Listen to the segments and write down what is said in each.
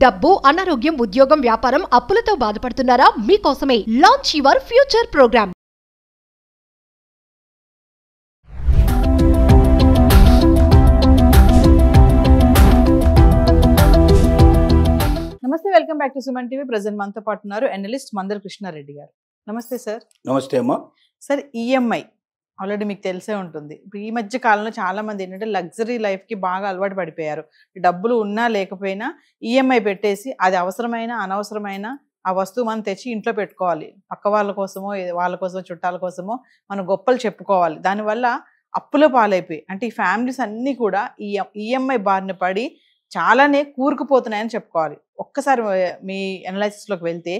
డబ్బు, అనారోగ్యం, ఉద్యోగం, వ్యాపారం, అప్పులతో బాధపడుతున్నారా? మీకోసమే లాంచ్ యువర్ ఫ్యూచర్ ప్రోగ్రామ్. నమస్తే, welcome back to Suman TV. Present మనతో పాటు ఉన్నారు అనలిస్ట్ మందర కృష్ణారెడ్డి గారు. నమస్తే సార్. నమస్తే అమ్మా. సార్, ఈఎంఐ ఆల్రెడీ మీకు తెలిసే ఉంటుంది. ఇప్పుడు ఈ మధ్య కాలంలో చాలా మంది ఏంటంటే లగ్జరీ లైఫ్కి బాగా అలవాటు పడిపోయారు. డబ్బులు ఉన్నా లేకపోయినా ఈఎంఐ పెట్టేసి అది అవసరమైన అనవసరమైన ఆ వస్తువు మనం తెచ్చి ఇంట్లో పెట్టుకోవాలి. పక్క వాళ్ళ కోసమో వాళ్ళ కోసమో చుట్టాల కోసమో మనం గొప్పలు చెప్పుకోవాలి. దానివల్ల అప్పుల పాలైపోయి అంటే ఈ ఫ్యామిలీస్ అన్నీ కూడా ఈ ఈఎంఐ బారిన పడి చాలానే కూరుకుపోతున్నాయని చెప్పుకోవాలి. ఒక్కసారి మీ అనాలిసిస్లోకి వెళ్తే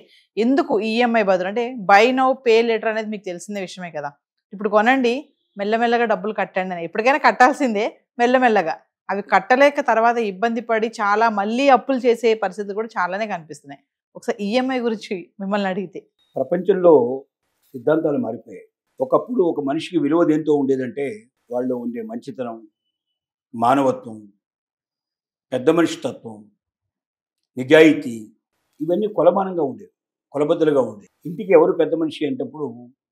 ఎందుకు ఈఎంఐ బదులు అంటే బై నౌ పే లెటర్ అనేది మీకు తెలిసిన విషయమే కదా. ఇప్పుడు కొనండి, మెల్లమెల్లగా డబ్బులు కట్టండి అని. ఎప్పటికైనా కట్టాల్సిందే, మెల్లమెల్లగా. అవి కట్టలేక తర్వాత ఇబ్బంది పడి చాలా మళ్ళీ అప్పులు చేసే పరిస్థితులు కూడా చాలానే కనిపిస్తున్నాయి. ఒకసారి ఈఎంఐ గురించి మిమ్మల్ని అడిగితే. ప్రపంచంలో సిద్ధాంతాలు మారిపోయాయి. ఒకప్పుడు ఒక మనిషికి విలువ దేంతో ఉండేదంటే వాళ్ళు ఉండే మంచితనం, మానవత్వం, పెద్ద మనిషి తత్వం, నిజాయితీ, ఇవన్నీ కొలమానంగా ఉండేవి, కొలబద్దలుగా ఉండేవి. ఇంటికి ఎవరు పెద్ద మనిషి అంటప్పుడు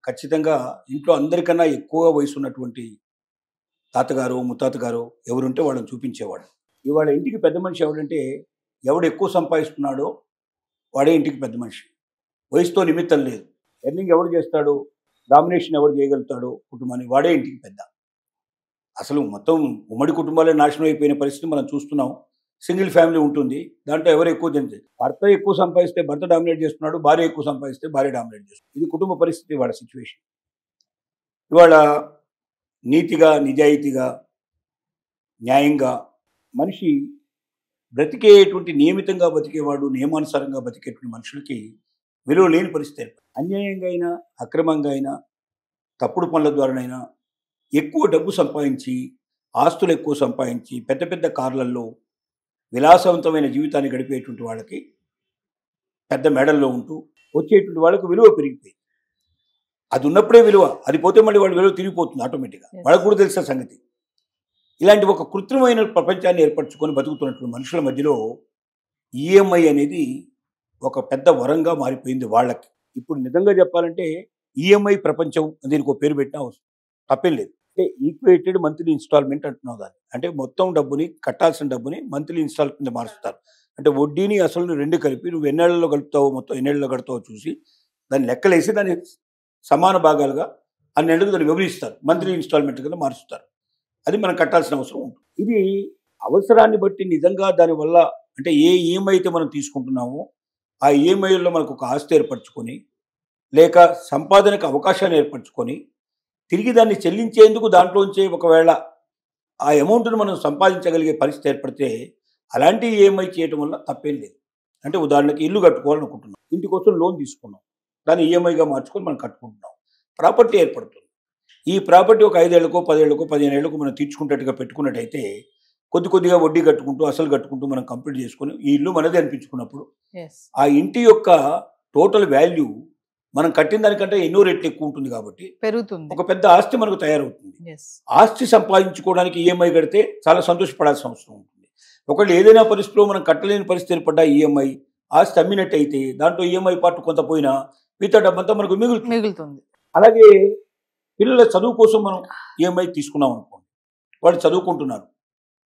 ఖచ్చితంగా ఇంట్లో అందరికన్నా ఎక్కువ వయసు ఉన్నటువంటి తాతగారు, ముత్తాతగారు ఎవరుంటే వాళ్ళని చూపించేవాడు. ఇవాళ ఇంటికి పెద్ద మనిషి ఎవడంటే ఎవడు ఎక్కువ సంపాదిస్తున్నాడో వాడే ఇంటికి పెద్ద మనిషి. వయసుతో నిమిత్తం లేదు. ఎర్నింగ్ ఎవడు చేస్తాడో, డామినేషన్ ఎవరు చేయగలుగుతాడో కుటుంబాన్ని, వాడే ఇంటికి పెద్ద. అసలు మొత్తం ఉమ్మడి కుటుంబాలే నాశనం అయిపోయిన పరిస్థితి మనం చూస్తున్నాం. సింగిల్ ఫ్యామిలీ ఉంటుంది, దాంట్లో ఎవరు ఎక్కువ తింటే భర్త ఎక్కువ సంపాదిస్తే భర్త డామినేట్ చేస్తున్నాడు, భార్య ఎక్కువ సంపాదిస్తే భార్య డామినేట్ చేస్తున్నాడు. ఇది కుటుంబ పరిస్థితి ఇవాళ సిచ్యువేషన్. ఇవాళ నీతిగా, నిజాయితీగా, న్యాయంగా మనిషి బ్రతికేటువంటి, నియమితంగా బతికేవాడు, నియమానుసారంగా బతికేటువంటి మనుషులకి విలువ లేని పరిస్థితి. అన్యాయంగా అయినా, అక్రమంగా అయినా, తప్పుడు పనుల ద్వారానైనా ఎక్కువ డబ్బు సంపాదించి, ఆస్తులు ఎక్కువ సంపాదించి, పెద్ద పెద్ద కార్లల్లో విలాసవంతమైన జీవితాన్ని గడిపేటువంటి వాళ్ళకి, పెద్ద మెడల్లో ఉంటూ వచ్చేటువంటి వాళ్ళకి విలువ పెరిగిపోయింది. అది ఉన్నప్పుడే విలువ, అది పోతే మళ్ళీ వాళ్ళ విలువ తిరిగిపోతుంది ఆటోమేటిక్గా. వాళ్ళకు కూడా తెలిసిన సంగతి. ఇలాంటి ఒక కృత్రిమైన ప్రపంచాన్ని ఏర్పరచుకొని బతుకుతున్నటువంటి మనుషుల మధ్యలో ఈఎంఐ అనేది ఒక పెద్ద వరంగా మారిపోయింది వాళ్ళకి. ఇప్పుడు నిజంగా చెప్పాలంటే ఈఎంఐ ప్రపంచం, దీనికి ఒక పేరు పెట్టినా తప్పేం లేదు. అంటే ఈక్వేటెడ్ మంత్లీ ఇన్స్టాల్మెంట్ అంటున్నావు దాన్ని. అంటే మొత్తం డబ్బుని, కట్టాల్సిన డబ్బుని మంత్లీ ఇన్స్టాల్ కింద మారుస్తారు. అంటే వడ్డీని అసలు రెండు కలిపి నువ్వు ఎన్నేళ్లలో కలుపుతావో, మొత్తం ఎన్నేళ్లలో కడతావో చూసి దాన్ని లెక్కలేసి దాన్ని సమాన భాగాలుగా అన్నేళ్లకు దాన్ని వివరిస్తారు, మంత్లీ ఇన్స్టాల్మెంట్ కింద మారుస్తారు. అది మనం కట్టాల్సిన అవసరం ఉంటుంది. ఇది అవసరాన్ని బట్టి నిజంగా దానివల్ల అంటే ఏ ఈఎంఐ అయితే మనం తీసుకుంటున్నామో ఆ ఈఎంఐలో మనకు ఒక ఆస్తి ఏర్పరచుకొని, లేక సంపాదనకు అవకాశాన్ని ఏర్పరచుకొని, తిరిగి దాన్ని చెల్లించేందుకు దాంట్లోంచే ఒకవేళ ఆ అమౌంట్ను మనం సంపాదించగలిగే పరిస్థితి ఏర్పడితే అలాంటి ఈఎంఐ చేయటం వల్ల తప్పేం లేదు. అంటే ఉదాహరణకి ఇల్లు కట్టుకోవాలనుకుంటున్నాం, ఇంటి కోసం లోన్ తీసుకున్నాం, దాన్ని ఈఎంఐగా మార్చుకొని మనం కట్టుకుంటున్నాం, ప్రాపర్టీ ఏర్పడుతుంది. ఈ ప్రాపర్టీ ఒక 5 ఏళ్లకో 10 ఏళ్లకో 15 ఏళ్లకు మనం తీర్చుకున్నట్టుగా పెట్టుకున్నట్టయితే కొద్ది కొద్దిగా వడ్డీ కట్టుకుంటూ, అసలు కట్టుకుంటూ మనం కంప్లీట్ చేసుకొని ఈ ఇల్లు మనదే అనిపించుకున్నప్పుడు ఆ ఇంటి యొక్క టోటల్ వాల్యూ మనం కట్టిన దానికంటే ఎన్నో రెట్లు ఎక్కువ ఉంటుంది కాబట్టి పెరుగుతుంది, ఒక పెద్ద ఆస్తి మనకు తయారవుతుంది. ఆస్తి సంపాదించుకోవడానికి ఈఎంఐ కడితే చాలా సంతోషపడాల్సిన అవసరం ఉంటుంది. ఒకళ్ళు ఏదైనా పరిస్థితిలో మనం కట్టలేని పరిస్థితి ఏర్పడ్డా ఈఎంఐ, ఆస్తి అమ్మినట్టయితే దాంట్లో ఈఎంఐ పార్ట్ కొంత పోయినా మిగతా డబ్బంతా మనకు మిగులుతుంది. అలాగే పిల్లల చదువు కోసం మనం ఈఎంఐ తీసుకున్నాం అనుకోండి, వాళ్ళు చదువుకుంటున్నారు,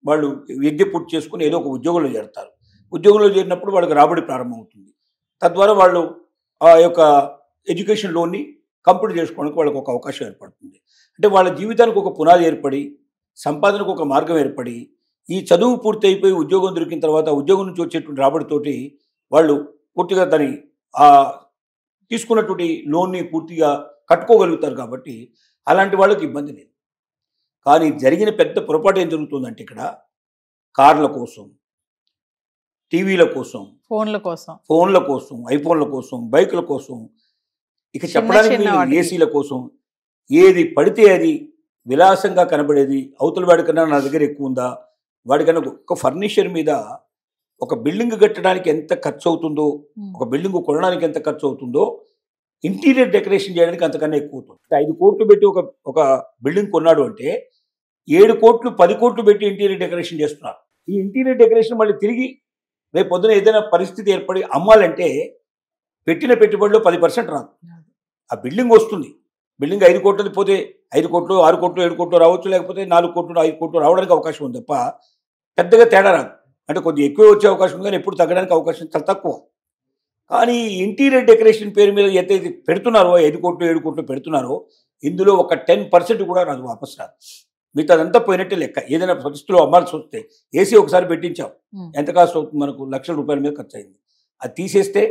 వాళ్ళు విద్య పూర్తి చేసుకుని ఏదో ఒక ఉద్యోగంలో చేరుతారు. ఉద్యోగంలో చేరినప్పుడు వాళ్ళకి రాబడి ప్రారంభమవుతుంది. తద్వారా వాళ్ళు ఆ యొక్క ఎడ్యుకేషన్ లోన్ని కంప్లీట్ చేసుకోవడానికి వాళ్ళకి ఒక అవకాశం ఏర్పడుతుంది. అంటే వాళ్ళ జీవితానికి ఒక పునాది ఏర్పడి, సంపాదనకు ఒక మార్గం ఏర్పడి, ఈ చదువు పూర్తి అయిపోయి ఉద్యోగం దొరికిన తర్వాత ఉద్యోగం నుంచి వచ్చేటువంటి రాబడితోటి వాళ్ళు పూర్తిగా దాన్ని తీసుకున్నటువంటి లోన్ని పూర్తిగా కట్టుకోగలుగుతారు. కాబట్టి అలాంటి వాళ్ళకి ఇబ్బంది లేదు. కానీ జరిగిన పెద్ద పొరపాటు ఏం జరుగుతుందంటే ఇక్కడ కార్ల కోసం, టీవీల కోసం, ఫోన్ల కోసం, ఐఫోన్ల కోసం, బైకుల కోసం, ఇక చెప్పడానికి ఏసీల కోసం, ఏది పడితే అది విలాసంగా కనబడేది అవతల వాడికన్నా నా దగ్గర ఎక్కువ ఉందా, వాడికన్నా ఒక ఫర్నిచర్ మీద ఒక బిల్డింగ్ కట్టడానికి ఎంత ఖర్చు అవుతుందో, ఒక బిల్డింగ్ కొనడానికి ఎంత ఖర్చు అవుతుందో, ఇంటీరియర్ డెకరేషన్ చేయడానికి అంతకన్నా ఎక్కువ అవుతుంది. 5 కోట్లు పెట్టి ఒక బిల్డింగ్ కొన్నాడు అంటే 7 కోట్లు 10 కోట్లు పెట్టి ఇంటీరియర్ డెకరేషన్ చేస్తున్నారు. ఈ ఇంటీరియర్ డెకరేషన్ మళ్ళీ తిరిగి రేపు పొద్దున ఏదైనా పరిస్థితి ఏర్పడి అమ్మాలంటే పెట్టిన పెట్టుబడిలో 10% రాదు. ఆ బిల్డింగ్ వస్తుంది, బిల్డింగ్ 5 కోట్లది పోతే 5 కోట్లు 6 కోట్లు 7 కోట్లు రావచ్చు, లేకపోతే 4 కోట్లు 5 కోట్లు రావడానికి అవకాశం ఉంది తప్ప పెద్దగా తేడా రాదు. అంటే కొద్దిగా ఎక్కువ వచ్చే అవకాశం ఉంది కానీ ఎప్పుడు తగ్గడానికి అవకాశం చాలా తక్కువ. కానీ ఇంటీరియర్ డెకరేషన్ పేరు మీద ఎంతైతే పెడుతున్నారో 5 కోట్లు 7 కోట్లు పెడుతున్నారో ఇందులో ఒక 10% కూడా రాదు, వాపస్ రాదు. మిగతాదంతా పోయినట్టే లెక్క. ఏదైనా పరిస్థితుల్లో అమ్మాల్సి వస్తే ఏసీ ఒకసారి పెట్టించాం, ఎంత కాస్ట్ అవుతుంది మనకు? లక్షల రూపాయల మీద ఖర్చు అయింది. అది తీసేస్తే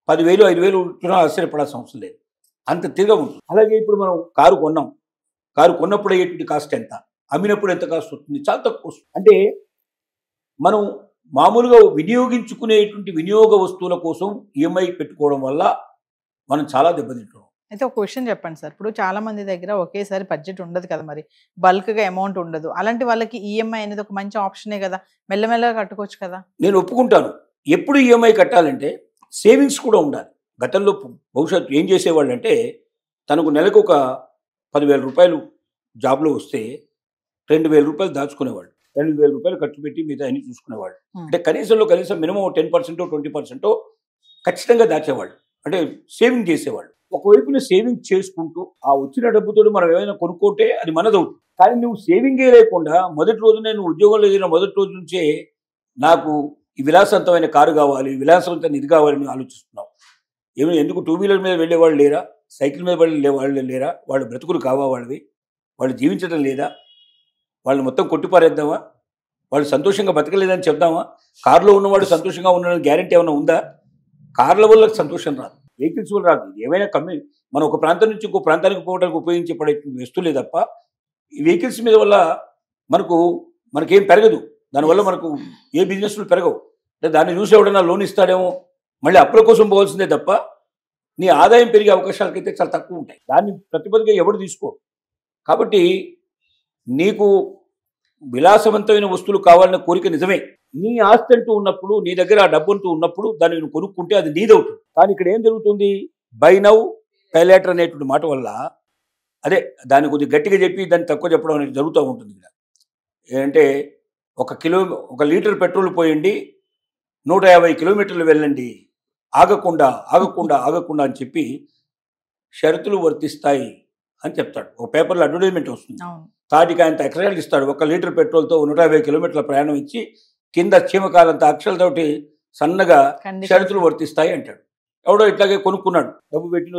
10,000 5,000 ఉంటున్నా ఆశ్చర్యపడాల్సిన అవసరం లేదు, అంత తిరిగా ఉంటుంది. అలాగే ఇప్పుడు మనం కారు కొన్నాం, కారు కొన్నప్పుడు అయ్యేటువంటి కాస్ట్ ఎంత, అమ్మినప్పుడు ఎంత కాస్ట్ వస్తుంది? చాలా తక్కువ వస్తుంది. అంటే మనం మామూలుగా వినియోగించుకునేటువంటి వినియోగ వస్తువుల కోసం ఈఎంఐ పెట్టుకోవడం వల్ల మనం చాలా దెబ్బతింటాం. అయితే ఒక క్వశ్చన్ చెప్పండి సార్, ఇప్పుడు చాలా మంది దగ్గర ఒకేసారి బడ్జెట్ ఉండదు కదా, మరి బల్క్గా అమౌంట్ ఉండదు, అలాంటి వాళ్ళకి ఈఎంఐ అనేది ఒక మంచి ఆప్షనే కదా, మెల్లమెల్లగా కట్టుకోవచ్చు కదా. నేను ఒప్పుకుంటాను. ఎప్పుడు ఈఎంఐ కట్టాలంటే సేవింగ్స్ కూడా ఉండాలి. గతంలో భవిష్యత్తు ఏం చేసేవాళ్ళు అంటే తనకు నెలకు ఒక 10,000 రూపాయలు జాబ్లో వస్తే 2,000 రూపాయలు దాచుకునేవాళ్ళు, 2,000 రూపాయలు ఖర్చు పెట్టి మిగతా అన్ని చూసుకునేవాళ్ళు. అంటే కనీసం మినిమం 10% 20% ఖచ్చితంగా దాచేవాళ్ళు, అంటే సేవింగ్ చేసేవాళ్ళు. ఒకవైపున సేవింగ్ చేసుకుంటూ ఆ వచ్చిన డబ్బుతో మనం ఏమైనా కొనుక్కుంటే అది మనదవుతుంది. కానీ నువ్వు సేవింగే లేకుండా మొదటి రోజు నేను ఉద్యోగంలో ఎదిగిన మొదటి రోజు నుంచే నాకు ఈ విలాసవంతమైన కారు కావాలి, విలాసవంతమైన ఇది కావాలని ఆలోచిస్తున్నావు. ఏమైనా ఎందుకు 2 వీలర్ మీద వెళ్ళే వాళ్ళు లేరా, సైకిల్ మీద వెళ్ళే వాళ్ళు లేరా? వాళ్ళు బ్రతుకులు కావా వాళ్ళవి? వాళ్ళు జీవించడం లేదా? వాళ్ళని మొత్తం కొట్టిపారేద్దామా? వాళ్ళు సంతోషంగా బతకలేదని చెప్దామా? కారులో ఉన్నవాడు సంతోషంగా ఉన్నాడని గ్యారెంటీ ఏమైనా ఉందా? కార్ల వల్ల సంతోషం రాదు, వెహికల్స్ వల్ల రాదు. ఏమైనా మనం ఒక ప్రాంతం నుంచి ఇంకో ప్రాంతానికి పోవడానికి ఉపయోగించే పడే వస్తువులే తప్ప ఈ వెహికల్స్ మీద వల్ల మనకేం పెరగదు. దానివల్ల మనకు ఏ బిజినెస్లు పెరగవు. అంటే దాన్ని చూసి ఎవడన్నా లోన్ ఇస్తాడేమో, మళ్ళీ అప్పుల కోసం పోవాల్సిందే తప్ప నీ ఆదాయం పెరిగే అవకాశాలకైతే చాలా తక్కువ ఉంటాయి. దాన్ని ప్రతిపదిగా ఎవడు తీసుకోడు. కాబట్టి నీకు విలాసవంతమైన వస్తువులు కావాలన్న కోరిక నిజమే. నీ ఆస్తి అంటూ ఉన్నప్పుడు, నీ దగ్గర ఆ డబ్బు అంటూ ఉన్నప్పుడు దాన్ని నువ్వు కొనుక్కుంటే అది నీదవుతుంది. కానీ ఇక్కడ ఏం జరుగుతుంది? బై నౌ పే లేటర్ అనేటువంటి మాట వల్ల దాన్ని కొద్దిగా గట్టిగా చెప్పి దాన్ని తక్కువ చెప్పడం అనేది జరుగుతూ ఉంటుంది. ఇక్కడ ఏంటంటే 1 లీటర్ పెట్రోల్ పోయండి 150 కిలోమీటర్లు వెళ్ళండి, ఆగకుండా అని చెప్పి షరతులు వర్తిస్తాయి అని చెప్తాడు. ఒక పేపర్లో అడ్వర్టైజ్మెంట్ వస్తుంది. తాటికాయంత అక్షరాలు ఇస్తాడు. 1 లీటర్ పెట్రోల్తో 150 కిలోమీటర్ల ప్రయాణం ఇచ్చి కింద చీమకాలంత అక్షరాలతోటి సన్నగా షరతులు వర్తిస్తాయి అంటాడు. ఎవడో ఇట్లాగే కొనుక్కున్నాడు, డబ్బు పెట్టి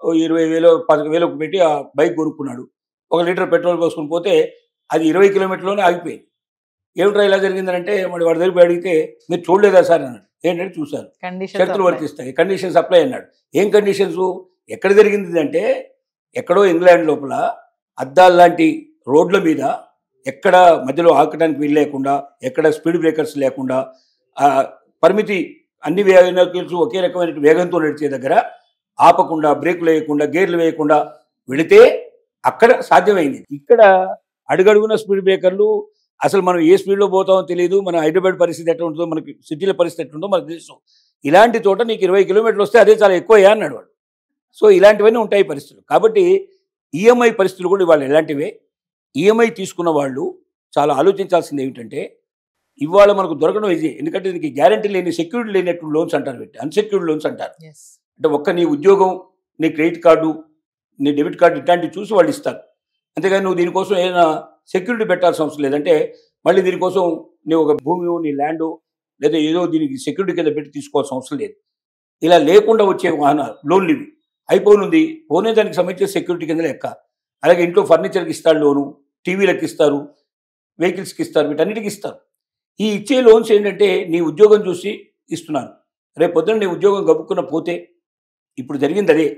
20,000 15,000 పెట్టి ఆ బైక్ కొనుక్కున్నాడు. 1 లీటర్ పెట్రోల్ పోసుకుని పోతే అది 20 కిలోమీటర్లోనే ఆగిపోయింది. ఏమిట్రా ఇలా జరిగిందంటే మరి వాడి దగ్గర అడిగితే మీరు చూడలేదా సార్ అన్నాడు. ఏంటంటే చూశారు, షరతులు వర్తిస్తాయి, కండిషన్స్ అప్లై అన్నాడు. ఏం కండిషన్స్? ఎక్కడ జరిగింది అంటే ఎక్కడో ఇంగ్లాండ్ లోపల అద్దాల లాంటి రోడ్ల మీద ఎక్కడ మధ్యలో ఆకడానికి వీలు లేకుండా, ఎక్కడ స్పీడ్ బ్రేకర్స్ లేకుండా, పరిమితి అన్ని వెహికల్స్ ఒకే రకమైన వేగంతో నడిచే దగ్గర ఆపకుండా, బ్రేకులు వేయకుండా, గేర్లు వేయకుండా వెళితే అక్కడ సాధ్యమైంది. ఇక్కడ అడుగడుగున స్పీడ్ బ్రేకర్లు, అసలు మనం ఏ స్పీడ్లో పోతామో తెలియదు. మన హైదరాబాద్ పరిస్థితి ఎట్లా ఉంటుందో, మనకి సిటీల పరిస్థితి ఎట్లుందో మనకు తెలుసు. ఇలాంటి చోట నీకు 20 కిలోమీటర్లు వస్తే అదే చాలా ఎక్కువయ్యా అన్నాడు వాడు. సో ఇలాంటివన్నీ ఉంటాయి పరిస్థితులు. కాబట్టి ఈఎంఐ పరిస్థితులు కూడా ఇవాళ ఇలాంటివే. ఈఎంఐ తీసుకున్న వాళ్ళు చాలా ఆలోచించాల్సింది ఏమిటంటే ఇవాళ మనకు దొరకడం ఈజీ. ఎందుకంటే దీనికి గ్యారంటీ లేని, సెక్యూరిటీ లేనటువంటి లోన్స్ అంటారు, అన్సెక్యూర్డ్ లోన్స్ అంటారు. అంటే నీ ఉద్యోగం, నీ క్రెడిట్ కార్డు, నీ డెబిట్ కార్డు ఇట్లాంటివి చూసి వాళ్ళు ఇస్తారు. అంతేగాని నువ్వు దీనికోసం ఏదైనా సెక్యూరిటీ పెట్టాల్సిన అవసరం లేదంటే మళ్ళీ దీనికోసం నువ్వు ఒక భూమి, నీ ల్యాండ్ లేదా ఏదో దీనికి సెక్యూరిటీ కింద పెట్టి తీసుకోవాల్సిన అవసరం లేదు. ఇలా లేకుండా వచ్చే లోన్లు ఇవి. అయిపోనుంది పోనే దానికి సంబంధించిన సెక్యూరిటీ కింద లెక్క. అలాగే ఇంట్లో ఫర్నిచర్కి ఇస్తాడు లోను, టీవీలకు ఇస్తారు, వెహికల్స్కి ఇస్తారు, వీటన్నిటికి ఇస్తారు. ఈ ఇచ్చే లోన్స్ ఏంటంటే నీ ఉద్యోగం చూసి ఇస్తున్నారు. రేపు పొద్దున్న నీ ఉద్యోగం గబుక్కున్న పోతే, ఇప్పుడు జరిగింది అదే.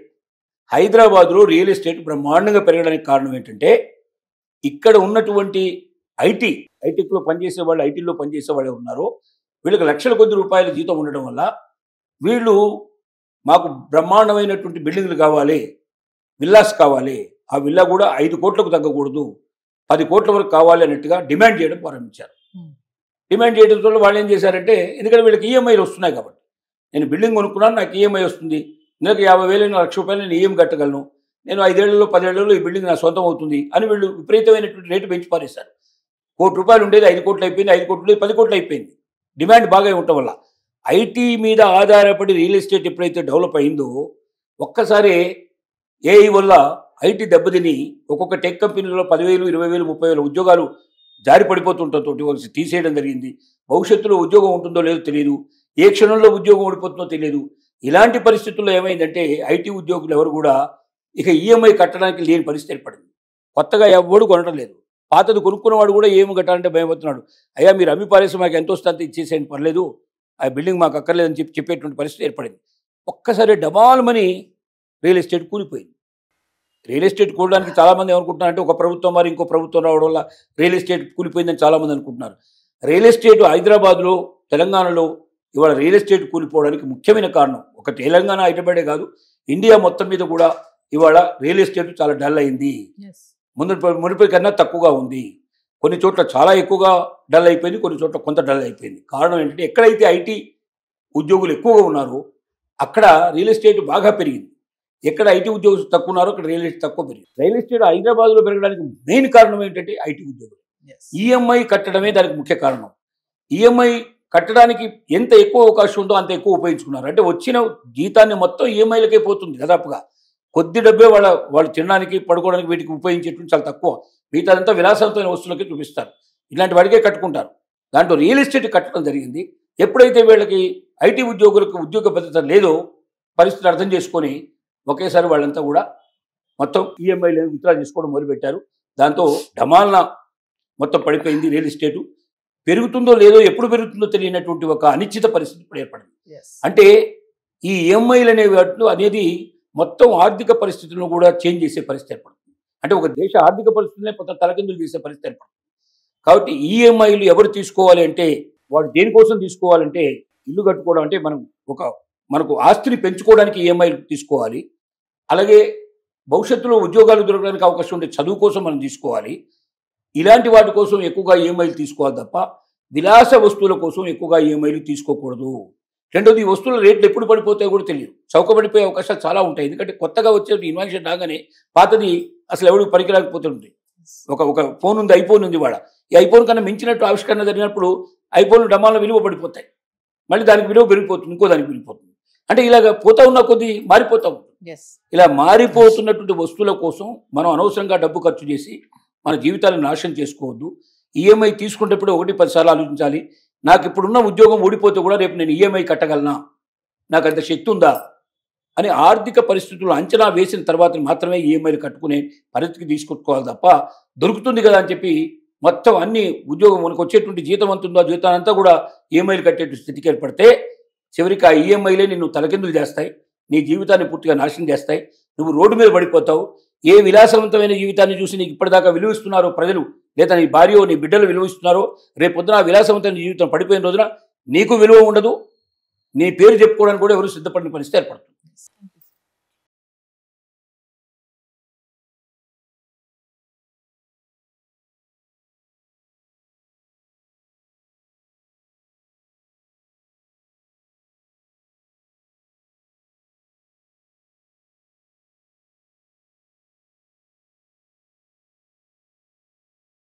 హైదరాబాద్లో రియల్ ఎస్టేట్ బ్రహ్మాండంగా పెరగడానికి కారణం ఏంటంటే ఇక్కడ ఉన్నటువంటి ఐటీలో పనిచేసే వాళ్ళు, ఐటీలో పనిచేసే వాళ్ళు ఉన్నారో వీళ్ళకి లక్షల కొద్ది రూపాయల జీతం ఉండడం వల్ల వీళ్ళు మాకు బ్రహ్మాండమైనటువంటి బిల్డింగ్లు కావాలి, విల్లాస్ కావాలి, ఆ విల్లా కూడా 5 కోట్లకు తగ్గకూడదు, 10 కోట్ల వరకు కావాలి అన్నట్టుగా డిమాండ్ చేయడం ప్రారంభించారు. డిమాండ్ చేయడం వల్ల వాళ్ళు ఏం చేశారంటే, ఎందుకంటే వీళ్ళకి ఈఎంఐలు వస్తున్నాయి కాబట్టి, నేను బిల్డింగ్ కొనుక్కున్నాను, నాకు ఈఎంఐ వస్తుంది, నెలకు 50,000 1,00,000 నేను ఈఎం కట్టగలను, నేను 5 ఏళ్లలో 10 ఏళ్లలో ఈ బిల్డింగ్ నా సొంతం అవుతుంది అని వీళ్ళు విపరీతమైనటువంటి రేటు పెంచి పారేశారు. ₹1 కోటి ఉండేది 5 కోట్లు అయిపోయింది, 5 కోట్లు 10 కోట్లు అయిపోయింది. డిమాండ్ బాగా ఉండటం వల్ల. ఐటీ మీద ఆధారపడి రియల్ ఎస్టేట్ ఎప్పుడైతే డెవలప్ అయిందో ఒక్కసారి ఏఐ వల్ల ఐటీ దెబ్బతిని ఒక్కొక్క టెక్ కంపెనీలో 10,000, 20,000, 30,000 ఉద్యోగాలు జారి పడిపోతుండటంతో తీసేయడం జరిగింది. భవిష్యత్తులో ఉద్యోగం ఉంటుందో లేదో తెలియదు, ఏ క్షణంలో ఉద్యోగం ఓడిపోతుందో తెలియదు. ఇలాంటి పరిస్థితుల్లో ఏమైందంటే ఐటీ ఉద్యోగులు ఎవరు కూడా ఇక ఈఎంఐ కట్టడానికి లేని పరిస్థితి ఏర్పడింది. కొత్తగా ఎవడు కొనడం లేదు, పాతది కొనుక్కున్నవాడు కూడా ఏమి కట్టాలంటే భయపడుతున్నాడు. అయ్యా మీరు అమ్మి పారేసి మాకు ఎంతో వస్తే ఇచ్చేసేయండి, పర్లేదు, ఆ బిల్డింగ్ మాకు అక్కర్లేదని చెప్పేటువంటి పరిస్థితి ఏర్పడింది. ఒక్కసారి డబాల్మని రియల్ ఎస్టేట్ కూలిపోయింది. రియల్ ఎస్టేట్ కూలడానికి చాలామంది ఏమనుకుంటున్నారంటే ఒక ప్రభుత్వం మరి ఇంకో ప్రభుత్వం రావడం వల్ల రియల్ ఎస్టేట్ కూలిపోయిందని చాలామంది అనుకుంటున్నారు. రియల్ ఎస్టేట్ హైదరాబాద్లో, తెలంగాణలో ఇవాళ రియల్ ఎస్టేట్ కూలిపోవడానికి ముఖ్యమైన కారణం ఒక తెలంగాణ, హైదరాబాదే కాదు, ఇండియా మొత్తం మీద కూడా ఇవాళ రియల్ ఎస్టేట్ చాలా డల్ అయింది. మునుపటి కన్నా తక్కువగా ఉంది. కొన్ని చోట్ల చాలా ఎక్కువగా డల్ అయిపోయింది, కొన్ని చోట్ల కొంత డల్ అయిపోయింది. కారణం ఏంటంటే ఎక్కడైతే ఐటీ ఉద్యోగులు ఎక్కువగా ఉన్నారో అక్కడ రియల్ ఎస్టేట్ బాగా పెరిగింది. ఎక్కడ ఐటీ ఉద్యోగులు తక్కువ ఉన్నారో అక్కడ రియల్ ఎస్టేట్ తక్కువ పెరిగింది. రియల్ ఎస్టేట్ హైదరాబాద్లో పెరగడానికి మెయిన్ కారణం ఏంటంటే ఐటీ ఉద్యోగులు. ఈఎంఐ కట్టడమే దానికి ముఖ్య కారణం. ఈఎంఐ కట్టడానికి ఎంత ఎక్కువ అవకాశం ఉందో అంత ఎక్కువ ఉపయోగించుకున్నారు. అంటే వచ్చిన జీతాన్ని మొత్తం ఈఎంఐలకే పోతుంది దాదాపుగా. కొద్ది డబ్బే వాళ్ళు తినడానికి, పడుకోవడానికి వీటికి ఉపయోగించేటువంటి చాలా తక్కువ. మిగతాదంతా విలాసవంతమైన వస్తువులకే చూపిస్తారు, ఇలాంటి వాడికే కట్టుకుంటారు. దాంట్లో రియల్ ఎస్టేట్ కట్టడం జరిగింది. ఎప్పుడైతే వీళ్ళకి ఐటీ ఉద్యోగులకు ఉద్యోగ భద్రత లేదో పరిస్థితి అర్థం చేసుకొని ఒకేసారి వాళ్ళంతా కూడా మొత్తం ఈఎంఐలు విత్డ్రా చేసుకోవడం మొదలుపెట్టారు. దాంతో డమాల్న మొత్తం పడిపోయింది రియల్ ఎస్టేటు. పెరుగుతుందో లేదో, ఎప్పుడు పెరుగుతుందో తెలియనటువంటి ఒక అనిశ్చిత పరిస్థితి ఇప్పుడు ఏర్పడింది. అంటే ఈ ఈఎంఐలు అనేది మొత్తం ఆర్థిక పరిస్థితులను కూడా చేంజ్ చేసే పరిస్థితి ఏర్పడుతుంది. అంటే ఒక దేశ ఆర్థిక పరిస్థితులనే కొంత తలకిందులు చేసే పరిస్థితి ఏర్పడుతుంది. కాబట్టి ఈఎంఐలు ఎవరు తీసుకోవాలి అంటే, వాడు దేనికోసం తీసుకోవాలంటే ఇల్లు కట్టుకోవడం, అంటే మనకు ఆస్తిని పెంచుకోవడానికి ఈఎంఐలు తీసుకోవాలి. అలాగే భవిష్యత్తులో ఉద్యోగాలు దొరకడానికి అవకాశం ఉంటే చదువు కోసం మనం తీసుకోవాలి. ఇలాంటి వాటి కోసం ఎక్కువగా ఈఎంఐలు తీసుకోవాలి తప్ప విలాస వస్తువుల కోసం ఎక్కువగా ఈఎంఐలు తీసుకోకూడదు. రెండోది, ఈ వస్తువుల రేట్లు ఎప్పుడు పడిపోతాయో కూడా తెలియదు. చౌకబడిపోయే అవకాశాలు చాలా ఉంటాయి. ఎందుకంటే కొత్తగా వచ్చే ఇన్వెన్షన్ రాగానే పాతది అసలు ఎవరు పనికిరాకపోతుంది. ఒక ఫోన్ ఉంది, ఐఫోన్ ఉంది. వాడ ఈ ఐఫోన్ కన్నా మించినట్టు ఆవిష్కరణ జరిగినప్పుడు ఐఫోన్ డమాల విలువ పడిపోతాయి, మళ్ళీ దానికి విలువ పెరిగిపోతుంది, ఇంకో దానికి పెరిగిపోతుంది. అంటే ఇలాగ పోతా ఉన్న కొద్దీ మారిపోతా ఉంటుంది. ఇలా మారిపోతున్నటువంటి వస్తువుల కోసం మనం అనవసరంగా డబ్బు ఖర్చు చేసి మన జీవితాలను నాశనం చేసుకోవద్దు. ఈఎంఐ తీసుకునేటప్పుడు 1-10 సార్లు ఆలోచించాలి. నాకు ఇప్పుడున్న ఉద్యోగం ఊడిపోతే కూడా రేపు నేను ఈఎంఐ కట్టగలనా, నాకు అంత శక్తి ఉందా అని ఆర్థిక పరిస్థితులు అంచనా వేసిన తర్వాత మాత్రమే ఈఎంఐలు కట్టుకునే పరిస్థితికి తీసుకొచ్చుకోవాలి తప్ప దొరుకుతుంది కదా అని చెప్పి మొత్తం అన్ని ఉద్యోగం మనకు వచ్చేటువంటి జీతం అంతుందో ఆ జీతానంతా కూడా ఈఎంఐలు కట్టేటువంటి స్థితికి ఏర్పడితే చివరికి ఆ ఈఎంఐలే నిన్ను తలకిందులు చేస్తాయి, నీ జీవితాన్ని పూర్తిగా నాశనం చేస్తాయి. నువ్వు రోడ్డు మీద పడిపోతావు. ఏ విలాసవంతమైన జీవితాన్ని చూసి నీకు ఇప్పటిదాకా విలువిస్తున్నారో ప్రజలు, లేదా నీ భార్యో నీ బిడ్డలు విలువిస్తున్నారో, రేపు పొద్దున విలాసవంతమైన జీవితం పడిపోయిన రోజున నీకు విలువ ఉండదు, నీ పేరు చెప్పుకోవడానికి కూడా ఎవరు సిద్ధపడిన పరిస్థితి ఏర్పడుతుంది.